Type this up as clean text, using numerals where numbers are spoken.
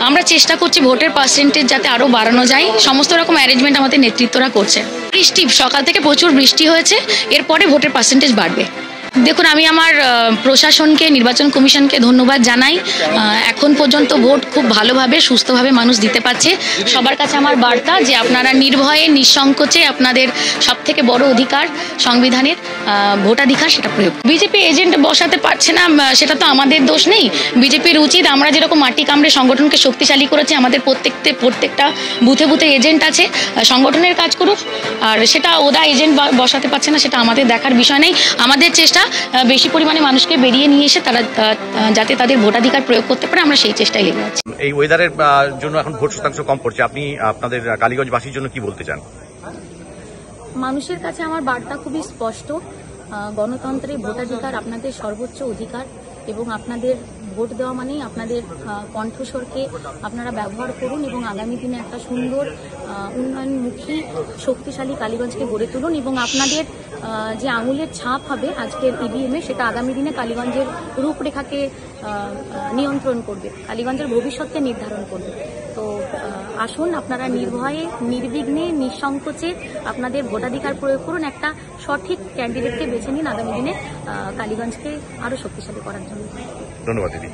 আমরা চেষ্টা করছি ভোটের পার্সেন্টেজ যাতে আরও বাড়ানো যায়, সমস্ত রকম অ্যারেঞ্জমেন্ট আমাদের নেতৃত্বরা করছে। বৃষ্টি, সকাল থেকে প্রচুর বৃষ্টি হয়েছে, এরপরে ভোটের পার্সেন্টেজ বাড়বে। দেখুন, আমি আমার প্রশাসনকে, নির্বাচন কমিশনকে ধন্যবাদ জানাই। এখন পর্যন্ত ভোট খুব ভালোভাবে, সুস্থভাবে মানুষ দিতে পারছে। সবার কাছে আমার বার্তা যে আপনারা নির্ভয়ে, নিঃসংকোচে আপনাদের সবথেকে বড় অধিকার সংবিধানের ভোটাধিকার, সেটা প্রয়োগ। বিজেপি এজেন্ট বসাতে পারছে না, সেটা তো আমাদের দোষ নেই। বিজেপির উচিত, আমরা যেরকম মাটি কামড়ে সংগঠনকে শক্তিশালী করেছি, আমাদের প্রত্যেকটা বুথে বুথে এজেন্ট আছে, সংগঠনের কাজ করুক। আর সেটা ওরা এজেন্ট বসাতে পারছে না, সেটা আমাদের দেখার বিষয় নেই। আমাদের চেষ্টা বেশি পরিমাণে মানুষকে বেরিয়ে নিয়ে এসে তারা যাতে তাদের ভোটাধিকার প্রয়োগ করতে পারে, আমরা সেই চেষ্টায় লেগে আছি। এই ওয়েদারের জন্য এখন ভোট শতাংশ কম পড়ছে, আপনি আপনাদের কালীগঞ্জবাসীর জন্য কি বলতে চান? মানুষের কাছে আমার বার্তা খুবই স্পষ্ট। গণতন্ত্রে ভোটাধিকার আপনাদের সর্বোচ্চ অধিকার, এবং আপনাদের ভোট দেওয়া মানেই আপনাদের কণ্ঠস্বরকে আপনারা ব্যবহার করুন এবং আগামী দিনে একটা সুন্দর উন্নয়নমুখী শক্তিশালী কালীগঞ্জকে গড়ে তুলুন। এবং আপনাদের যে আঙুলের ছাপ হবে আজকের ইভিএমে, সেটা আগামী দিনে কালীগঞ্জের রূপরেখাকে নিয়ন্ত্রণ করবে, কালীগঞ্জের ভবিষ্যৎকে নির্ধারণ করবে। তো আসুন, আপনারা নির্ভয়ে, নির্বিঘ্নে, নিঃসংকোচে আপনাদের ভোটাধিকার প্রয়োগ করুন। একটা সঠিক ক্যান্ডিডেটকে বেছে নিন আগামী দিনে কালীগঞ্জকে আরও শক্তিশালী করার জন্য। ধন্যবাদ দিদি।